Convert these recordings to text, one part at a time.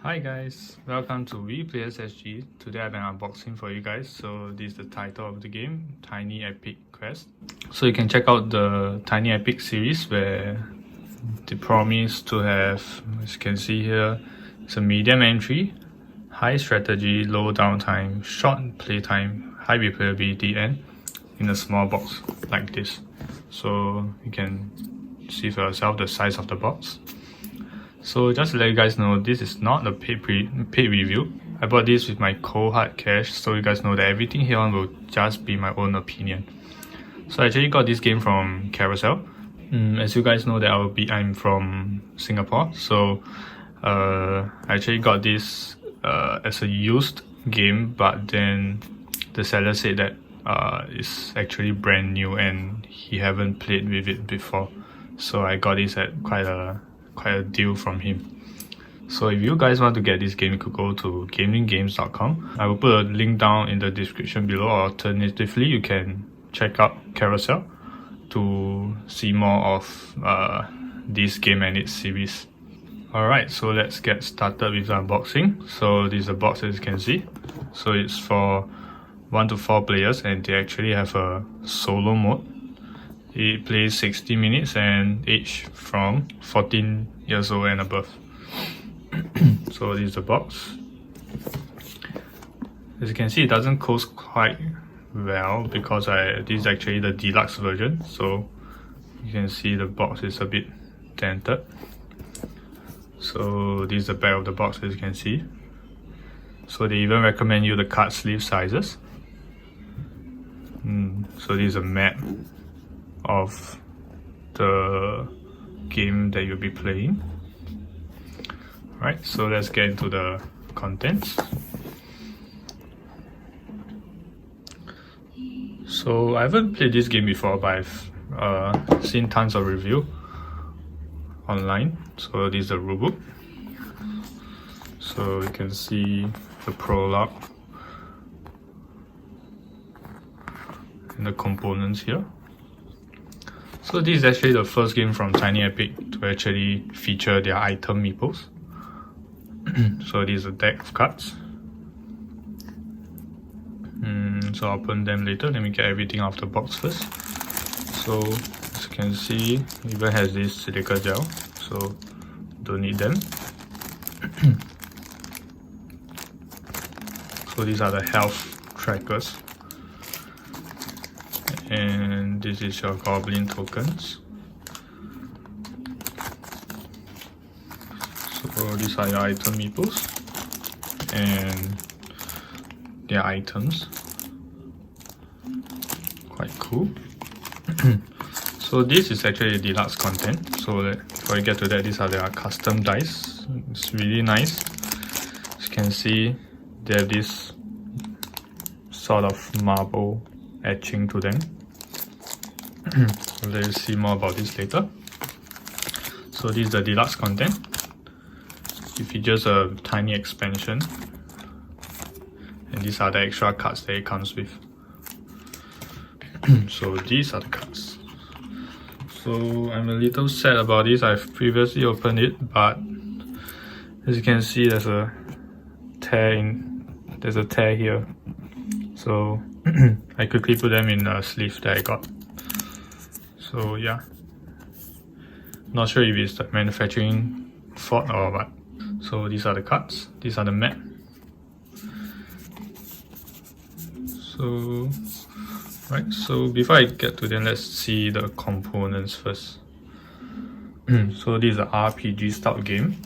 Hi guys, welcome to WePlayersSG. Today I have an unboxing for you guys. So this is the title of the game, Tiny Epic Quest. So you can check out the Tiny Epic series where they promise to have, as you can see here, it's a medium entry, high strategy, low downtime, short playtime, high replayability, and in a small box like this. So you can see for yourself the size of the box. So just to let you guys know, this is not a paid review. I bought this with my cold hard cash, so you guys know that everything here on will just be my own opinion. So I actually got this game from Carousel. As you guys know that I'm from Singapore, so I actually got this as a used game, but then the seller said that it's actually brand new and he haven't played with it before. So I got this at quite a deal from him. So if you guys want to get this game, you could go to GamelynGames.com. I will put a link down in the description below, or alternatively you can check out Carousel to see more of this game and its series. Alright, so let's get started with the unboxing. So this is the box, as you can see. So it's for 1 to 4 players and they actually have a solo mode. It plays 60 minutes and age from 14 years old and above. So this is the box. As you can see, it doesn't close quite well because this is actually the deluxe version. So you can see the box is a bit dented. So this is the back of the box, as you can see. So they even recommend you the card sleeve sizes. So this is a map of the game that you'll be playing. Alright, so let's get into the contents. So I haven't played this game before, but I've seen tons of review online. So this is the rulebook. So you can see the prologue and the components here. So this is actually the first game from Tiny Epic to actually feature their item meeples. So this is a deck of cards. So I'll open them later. Let me get everything out of the box first. So as you can see, it even has this silica gel, so don't need them. So these are the health trackers. And this is your goblin tokens. So these are your item meeples and their items. Quite cool. So this is actually deluxe content. So before we get to that, these are their custom dice. It's really nice. As you can see, they have this sort of marble etching to them. So let you see more about this later. So this is the deluxe content. It features a tiny expansion, and these are the extra cards that it comes with. So these are the cards. So I'm a little sad about this. I've previously opened it, but as you can see, there's a tear here. So I quickly put them in a sleeve that I got. So yeah, not sure if it's the manufacturing fault or what. So these are the cards, these are the map. So right, so before I get to them, let's see the components first. So this is an RPG style game.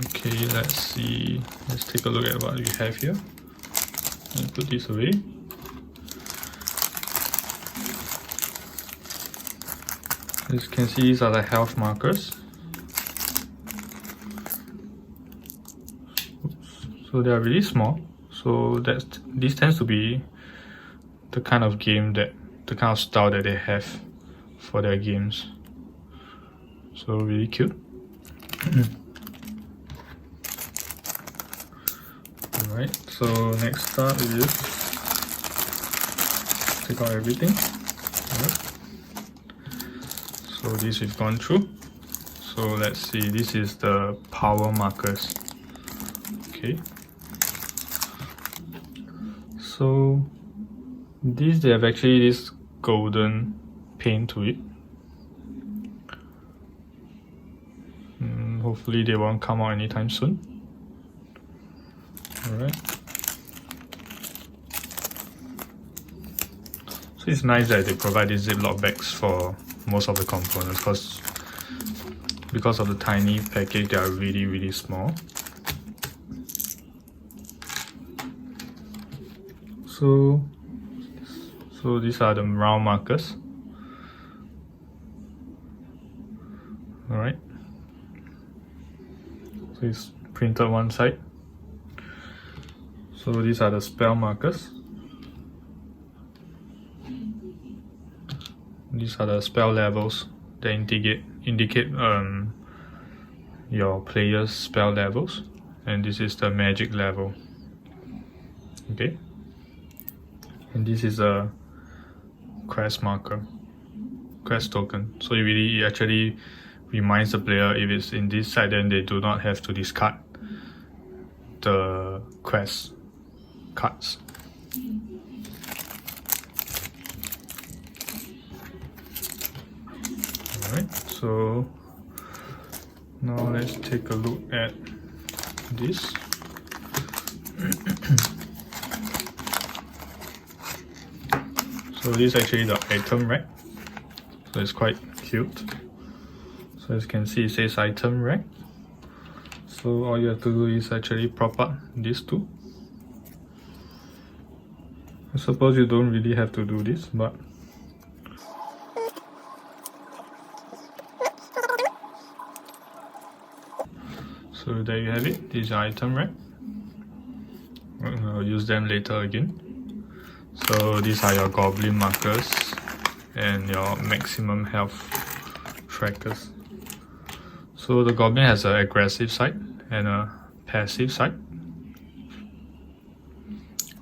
Okay, let's take a look at what we have here. Let me put this away. As you can see, these are the health markers. So they are really small. So this tends to be the kind of style that they have for their games. So really cute. Alright, so next up is take out everything. Alright. So this we've gone through. So So let's see, this is the power markers. Okay. So these, they have actually this golden paint to it. Hopefully they won't come out anytime soon. Alright. So it's nice that they provide these Ziploc bags for most of the components, because of the tiny package, they are really small. So these are the round markers. Alright. So it's printed one side. So these are the spell markers. These are the spell levels that indicate your player's spell levels, and this is the magic level. Okay. And this is a quest marker, quest token. So it actually reminds the player, if it's in this side, then they do not have to discard the quest cards. Alright, so now let's take a look at this. So this is actually the item rack. So it's quite cute. So as you can see, it says item rack. So all you have to do is actually prop up these two. I suppose you don't really have to do this, but so there you have it. This is your item rack. I'll use them later again. So these are your goblin markers and your maximum health trackers. So the goblin has an aggressive side and a passive side.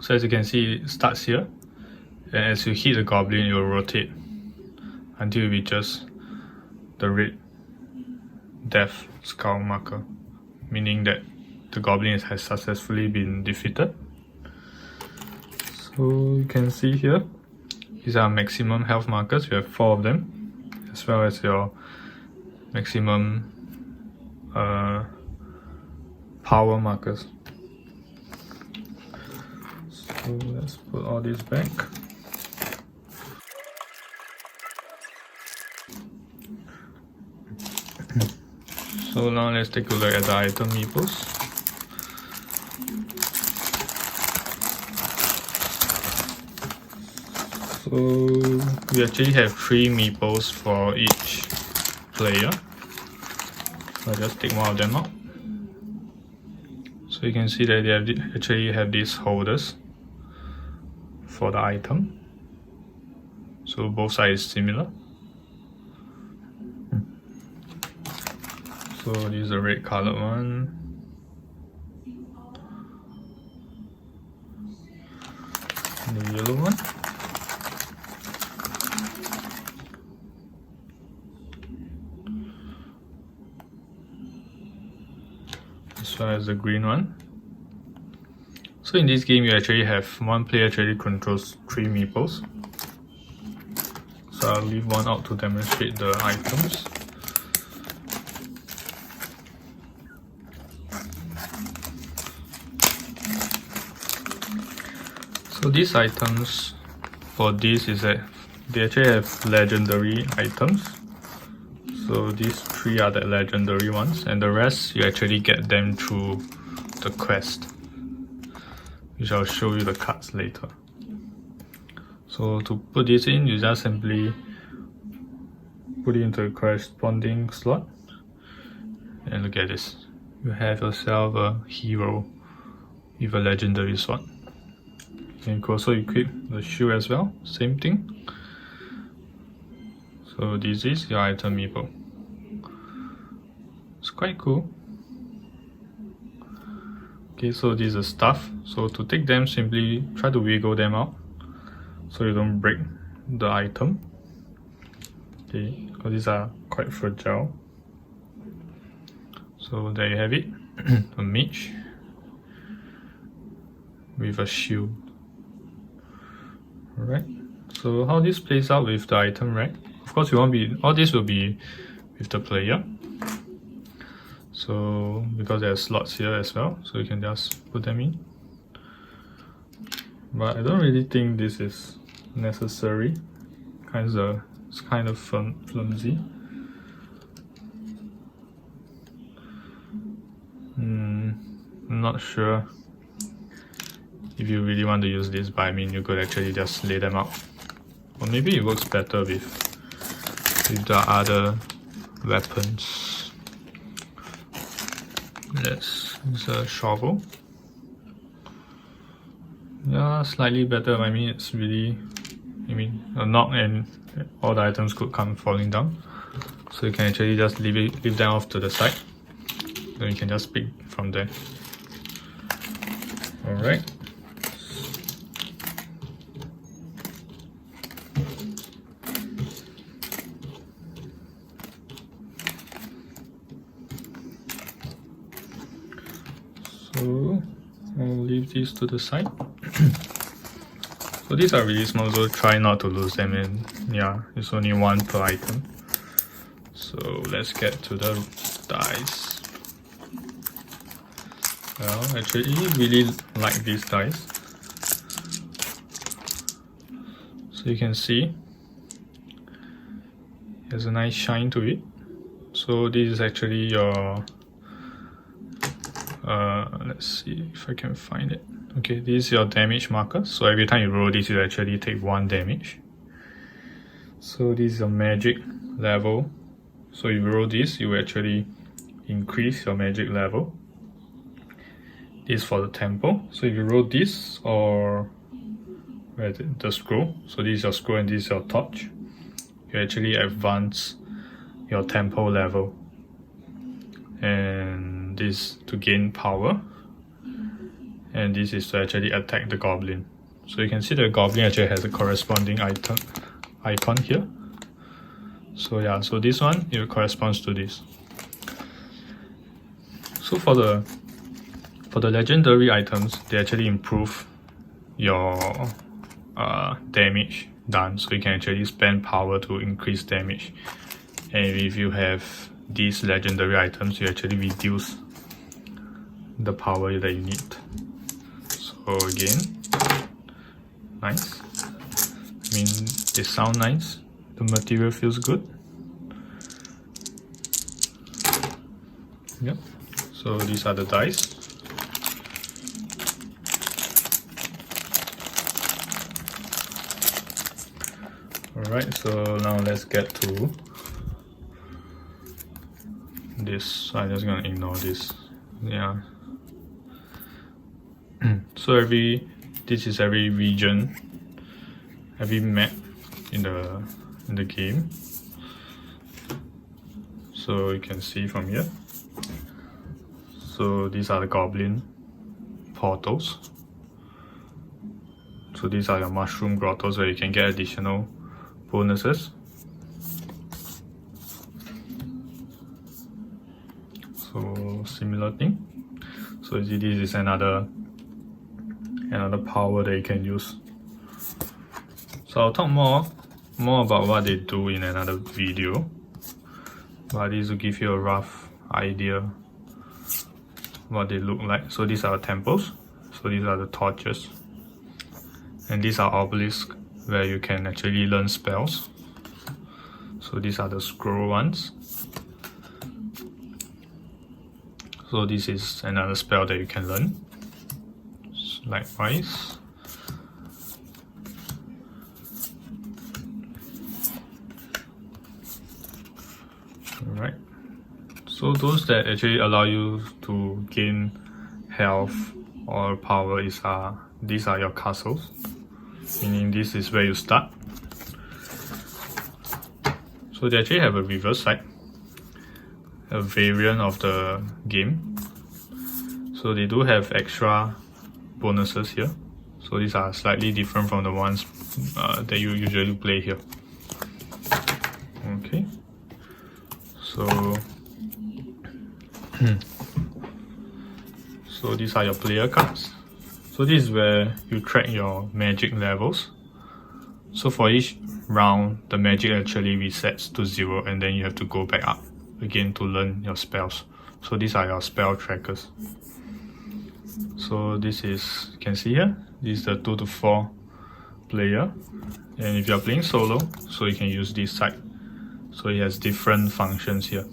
So as you can see, it starts here, and as you hit the goblin, it will rotate until it reaches the red death skull marker, meaning that the goblin has successfully been defeated. So you can see here, these are maximum health markers. You have 4 of them, as well as your maximum power markers. So let's put all this back. So now let's take a look at the item meeples. So we actually have 3 meeples for each player. So I'll just take one of them out. So you can see that they actually have these holders for the item. So both sides similar. So this is the red colored one. And the yellow one. As well as the green one. So in this game, you actually have one player actually controls 3 meeples. So I'll leave one out to demonstrate the items. So these items for this is that they actually have legendary items. So these 3 are the legendary ones, and the rest you actually get them through the quest, which I'll show you the cards later. So to put this in, you just simply put it into a corresponding slot, and look at this. You have yourself a hero with a legendary sword. You can also equip the shield as well, same thing. So this is your item meeple. It's quite cool. Okay, so these are stuff. So to take them, simply try to wiggle them out so you don't break the item. Okay, because these are quite fragile. So there you have it, a mage with a shield. Alright, so how this plays out with the item rack. Of course, you won't be, all this will be with the player. So because there's slots here as well, so you can just put them in. But I don't really think this is necessary. It's kind of flimsy. I'm not sure if you really want to use this, but I mean you could actually just lay them out. Or maybe it works better with the other weapons. Let's use a shovel. Yeah, slightly better. I mean it's really, a knock and all the items could come falling down. So you can actually just leave them off to the side. Then you can just pick from there. Alright. So I'll leave these to the side. So these are really small, so try not to lose them, and yeah, it's only one per item. So let's get to the dice. Well, actually really like these dice. So you can see there's a nice shine to it. So this is actually your let's see if I can find it. Okay, this is your damage marker. So every time you roll this, you actually take 1 damage. So this is your magic level. So if you roll this, you actually increase your magic level. This is for the tempo. So if you roll this, or where is it? The scroll. So this is your scroll and this is your torch. You actually advance your tempo level. And this to gain power. And this is to actually attack the goblin. So you can see the goblin actually has a corresponding icon here. So yeah, so this one, it corresponds to this. So for the legendary items, they actually improve your damage done. So you can actually spend power to increase damage. And if you have these legendary items, you actually reduce the power that you need. So again, nice. I mean, they sound nice. The material feels good. Yep. So these are the dice. Alright, so now let's get to this. I'm just gonna ignore this. Yeah. So this is every region, every map in the game. So you can see from here. So these are the goblin portals. So these are your mushroom grottos where you can get additional bonuses. So similar thing. So this is another power that you can use. So I'll talk more about what they do in another video, but this will give you a rough idea what they look like. So these are the temples. So these are the torches, and these are obelisks where you can actually learn spells. So these are the scroll ones. So this is another spell that you can learn. Likewise. Alright. So those that actually allow you to gain health or power these are your castles. Meaning this is where you start. So they actually have a reverse side, a variant of the game. So they do have extra bonuses here. So these are slightly different from the ones that you usually play here. Okay. So So these are your player cards. So this is where you track your magic levels. So for each round, the magic actually resets to 0 and then you have to go back up again to learn your spells. So these are your spell trackers. So this is, you can see here, this is the 2 to 4 player. And if you're playing solo, so you can use this side. So it has different functions here.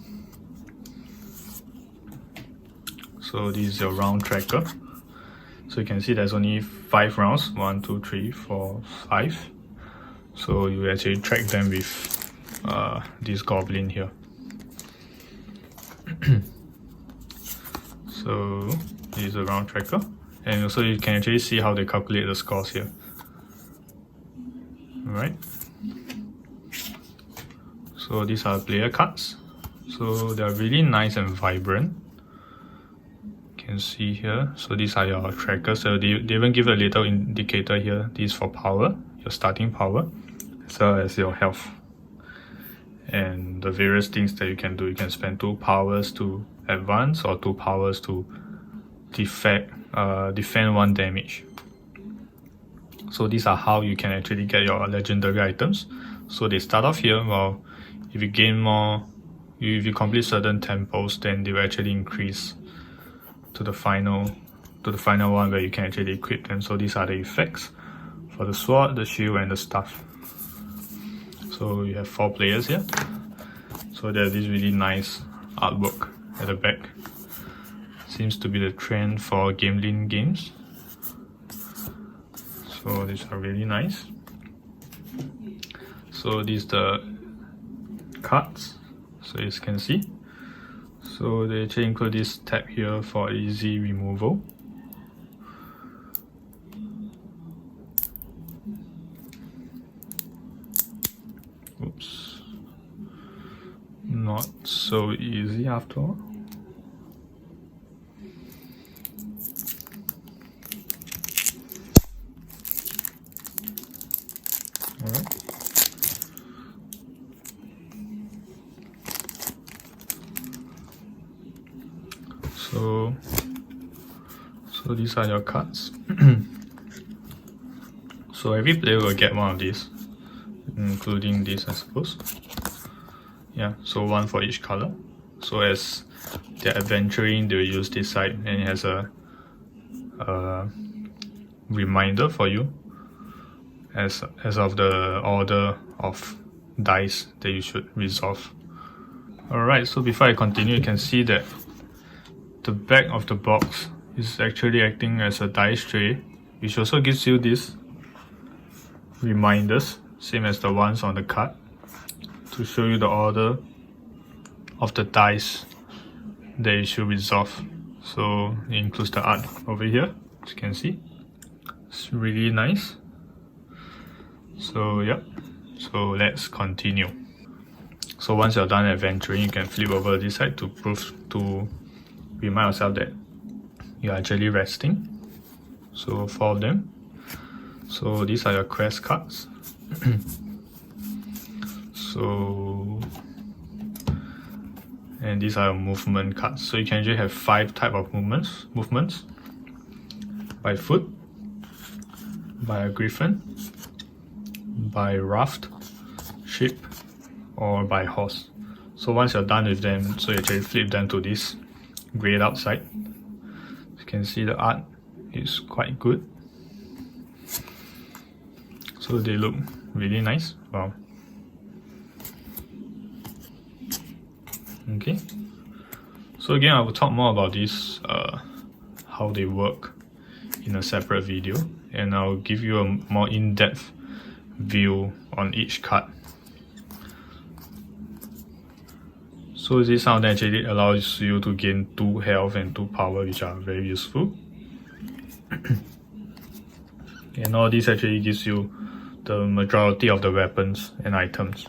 So this is your round tracker. So you can see there's only 5 rounds, 1, 2, 3, 4, 5. So you actually track them with this goblin here. So this is a round tracker, and also you can actually see how they calculate the scores here. Alright. So these are player cards. So they are really nice and vibrant. You can see here. So these are your trackers. So they even give a little indicator here. This is for power, your starting power, as well as your health. And the various things that you can do. You can spend 2 powers to advance or 2 powers to defend 1 damage. So these are how you can actually get your legendary items. So they start off here. Well, if you gain more, if you complete certain tempos, then they will actually increase to the final one where you can actually equip them. So these are the effects for the sword, the shield, and the staff. So you have 4 players here. So there's this really nice artwork at the back. Seems to be the trend for Gamelyn Games. So these are really nice. So these are the cards. So as you can see. So they actually include this tab here for easy removal. Oops. Not so easy after all. Alright. So these are your cards. So every player will get one of these, including this, I suppose. Yeah, so 1 for each color. So as they're adventuring, they'll use this side, and it has a reminder for you as of the order of dice that you should resolve. Alright, so before I continue, you can see that the back of the box is actually acting as a dice tray, which also gives you these reminders, same as the ones on the card, to show you the order of the dice that you should resolve. So it includes the art over here, as you can see. It's really nice. So yeah, so let's continue. So once you're done adventuring, you can flip over this side to remind yourself that you're actually resting. So 4 of them. So these are your quest cards. So, and these are your movement cards. So you can actually have 5 type of movements by foot, by a griffin, by raft, ship, or by horse. So once you're done with them, so you actually flip them to this grayed out side. You can see the art is quite good. So they look really nice. Wow. Okay. So again, I will talk more about this, how they work, in a separate video, and I'll give you a more in-depth view on each card. So this sound actually allows you to gain 2 health and 2 power, which are very useful. And all this actually gives you the majority of the weapons and items.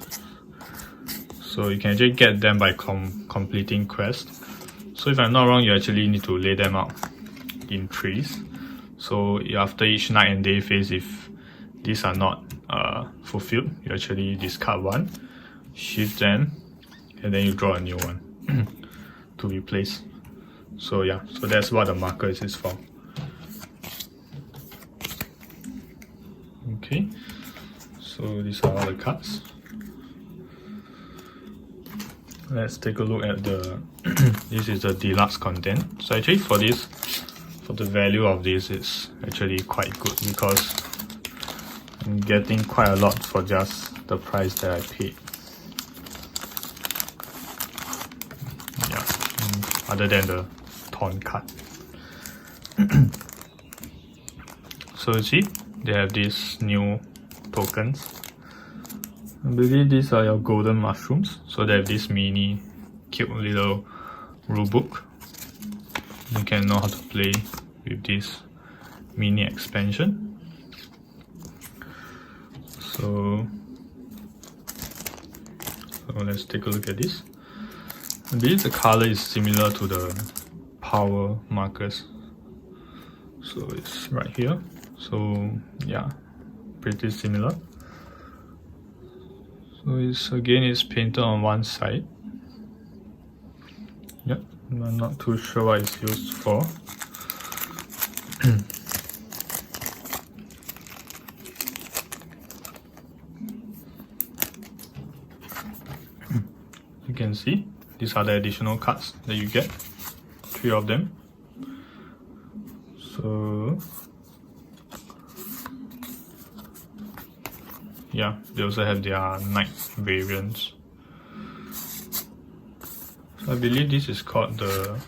So you can actually get them by completing quests. So if I'm not wrong, you actually need to lay them out in trees. So after each night and day phase, if these are not fulfilled, you actually discard 1, shift them, and then you draw a new one to replace So yeah, so that's what the marker is for. Okay, so these are all the cards. Let's take a look at the this is the deluxe content. So actually for the value of this, is actually quite good because I'm getting quite a lot for just the price that I paid. Yeah, other than the torn card. So you see, they have these new tokens. I believe these are your golden mushrooms. So they have this mini cute little rulebook. You can know how to play with this mini expansion. So let's take a look at this. I believe the color is similar to the power markers. So it's right here. So yeah, pretty similar. So it's painted on one side. Yep, I'm not too sure what it's used for. You can see these are the additional cards that you get, 3 of them. So yeah, they also have their night variants. So I believe this is called the,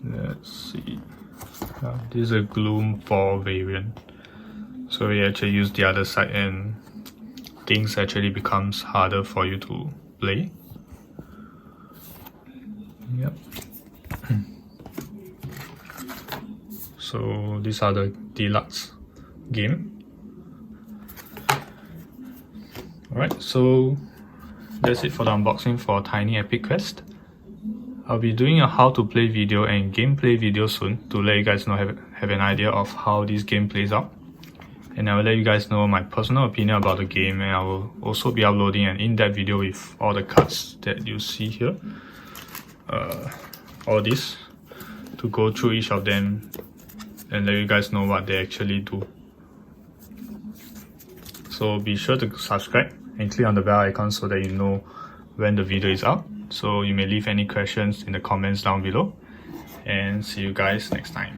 let's see, this is a Gloom 4 variant. So we actually use the other side and things actually becomes harder for you to play. Yep. So these are the deluxe game. Alright, so that's it for the unboxing for Tiny Epic Quest. I'll be doing a how to play video and gameplay video soon to let you guys know, have an idea of how this game plays out. And I will let you guys know my personal opinion about the game, and I will also be uploading an in-depth video with all the cards that you see here. All this to go through each of them and let you guys know what they actually do. So be sure to subscribe and click on the bell icon so that you know when the video is out. So you may leave any questions in the comments down below, and see you guys next time.